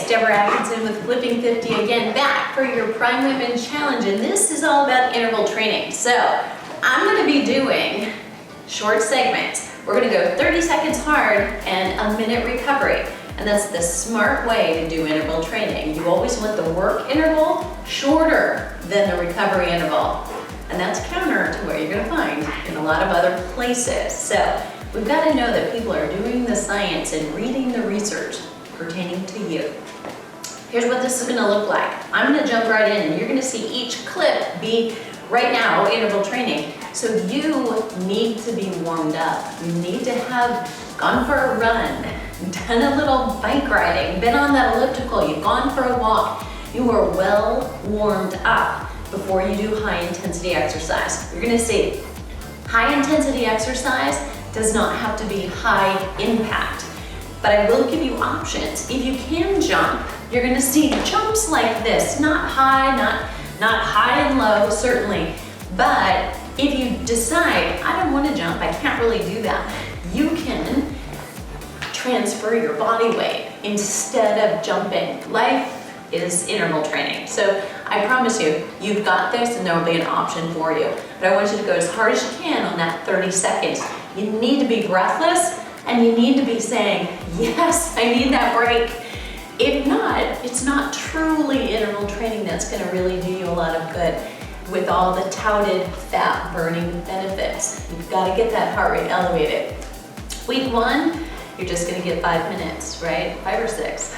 Deborah Atkinson with Flipping 50 again, back for your Prime Women Challenge, and this is all about interval training. So I'm going to be doing short segments. We're going to go 30 seconds hard and a minute recovery, and that's the smart way to do interval training. You always want the work interval shorter than the recovery interval, and that's counter to what you're going to find in a lot of other places. So we've got to know that people are doing the science and reading the research pertaining to you. Here's what this is going to look like. I'm going to jump right in, and you're going to see each clip be right now interval training. So you need to be warmed up. You need to have gone for a run, done a little bike riding, been on that elliptical, you've gone for a walk. You are well warmed up before you do high intensity exercise. You're going to see high intensity exercise does not have to be high impact, but I will give you options. If you can jump, you're going to see jumps like this, not high, not high and low, certainly, but if you decide, I don't want to jump, I can't really do that, you can transfer your body weight instead of jumping. Life is interval training. So I promise you, you've got this and there will be an option for you. But I want you to go as hard as you can on that 30 seconds. You need to be breathless and you need to be saying, yes, I need that break. If not, it's not truly interval training that's going to really do you a lot of good with all the touted fat burning benefits. You've got to get that heart rate elevated. Week 1, you're just going to get 5 minutes, right? 5 or 6.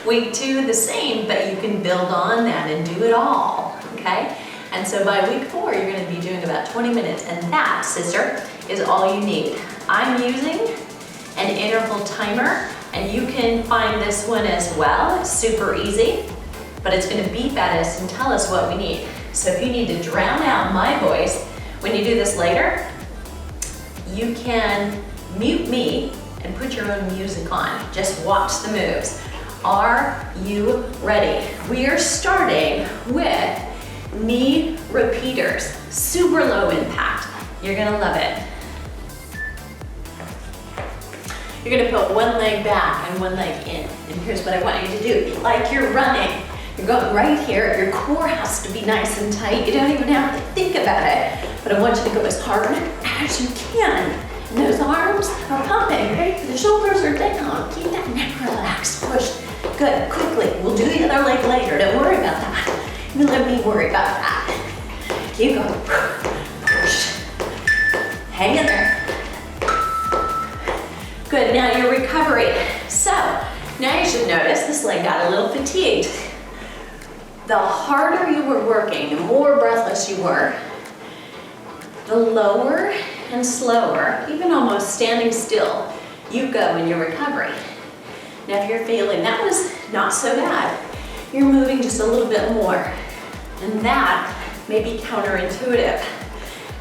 Week 2, the same, but you can build on that and do it all, okay? And so by week 4, you're going to be doing about 20 minutes, and that, sister, is all you need. I'm using an interval timer, and you can find this one as well. It's super easy, but it's going to beep at us and tell us what we need. So if you need to drown out my voice when you do this later, you can mute me and put your own music on. Just watch the moves. Are you ready? We are starting with knee repeaters, super low impact. You're gonna love it. You're gonna put one leg back and one leg in. And here's what I want you to do. Like you're running. You're going right here. Your core has to be nice and tight. You don't even have to think about it. But I want you to go as hard as you can. And those arms are pumping, right? The shoulders are down. Keep that neck relaxed. Push. Good. Quickly. We'll do the other leg later. Don't worry about that. You let me worry about that. Keep going. Push. Hang in there. Good. Now your recovery. So now you should notice this leg got a little fatigued. The harder you were working, the more breathless you were, the lower and slower, even almost standing still, you go in your recovery. Now if you're feeling that was not so bad, you're moving just a little bit more. And that may be counterintuitive.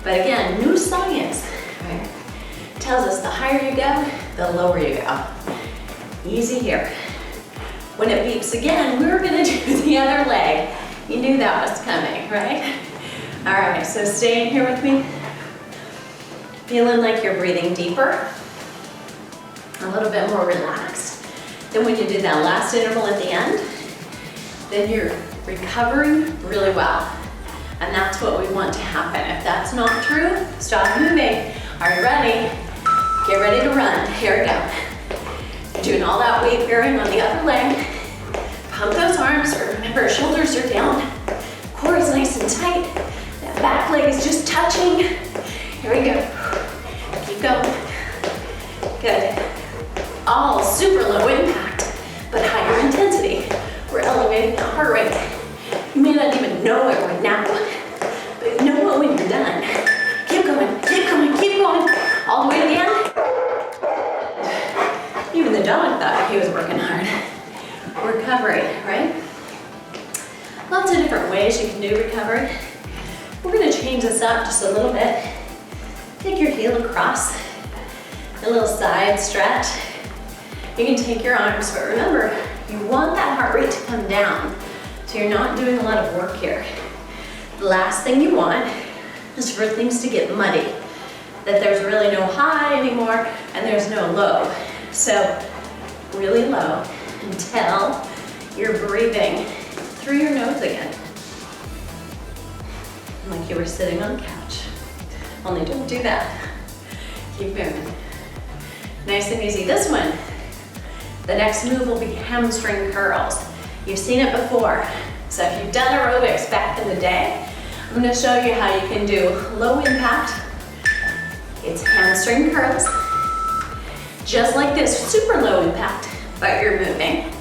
But again, new science, right, tells us the higher you go, the lower you go. Easy here. When it beeps again, we're gonna do the other leg. You knew that was coming, right? All right, so stay in here with me. Feeling like you're breathing deeper, a little bit more relaxed. Then when you do that last interval at the end, then you're recovering really well. And that's what we want to happen. If that's not true, stop moving. Are you ready? Get ready to run. Here we go. Doing all that weight bearing on the other leg. Pump those arms. Remember, shoulders are down. Core is nice and tight. That back leg is just touching. Here we go. Keep going. Good. All super low impact, but higher intensity. We're elevating the heart rate. You may not even know it right now, but you know it when you're done. Keep going, keep going, keep going. All the way to the end. Even the dog thought he was working hard. Recovery, right? Lots of different ways you can do recovery. We're going to change this up just a little bit. Take your heel across, a little side stretch. You can take your arms, but remember, you want that heart rate to come down, so you're not doing a lot of work here. The last thing you want is for things to get muddy, that there's really no high anymore and there's no low. So really low until You're breathing through your nose again. Like you were sitting on the couch. Only don't do that. Keep moving. Nice and easy. This one, the next move will be hamstring curls. You've seen it before. So if you've done aerobics back in the day, I'm gonna show you how you can do low impact. It's hamstring curls. Just like this, super low impact, but you're moving.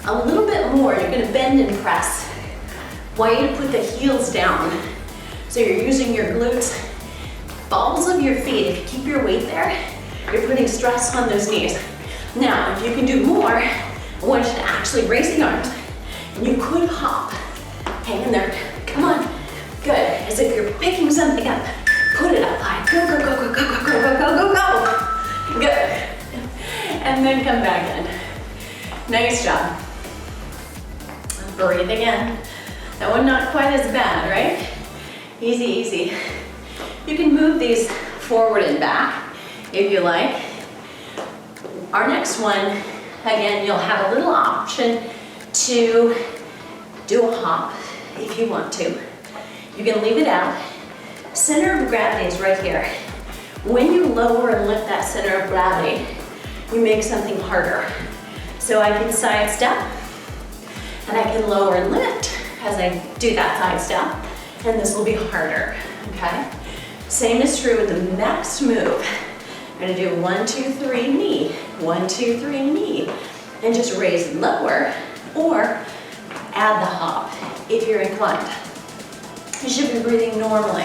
A little bit more, you're gonna bend and press. Want you to put the heels down. So you're using your glutes, balls of your feet. If you keep your weight there, you're putting stress on those knees. Now, if you can do more, I want you to actually raise the arms, and you could hop. Hang in there, come on. Good, as if you're picking something up. Put it up high, go, go, go, go, go, go, go, go, go, go. Good. And then come back in. Nice job. Breathe again. That one not quite as bad, right? Easy, easy. You can move these forward and back if you like. Our next one, again, you'll have a little option to do a hop if you want to. You can leave it out. Center of gravity is right here. When you lower and lift that center of gravity, you make something harder. So I can side step, and I can lower and lift as I do that side step, and this will be harder, okay? Same is true with the next move. I'm gonna do 1, 2, 3, knee, 1, 2, 3, knee, and just raise and lower, or add the hop if you're inclined. You should be breathing normally.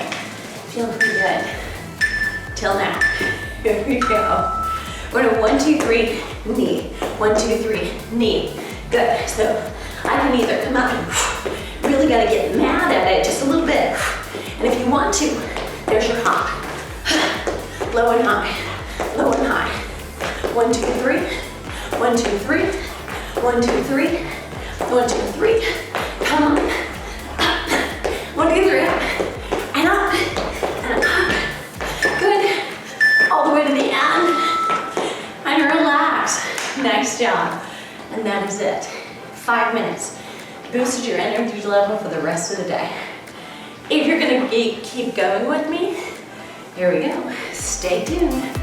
Feeling pretty good. Till now. Here we go. We're gonna 1, 2, 3, knee. 1, 2, 3, knee. Good. So I can either come up and really gotta get mad at it just a little bit. And if you want to, there's your hop. Low and high. Low and high. 1, 2, 3. 1, 2, 3. 1, 2, 3. 1, 2, 3. Come on. 1, 2, 3. And up. And up. Good. All the way to the end. And relax. Nice job. And that is it. 5 minutes. Boosted your energy level for the rest of the day. If you're gonna keep going with me, here we go. Stay tuned.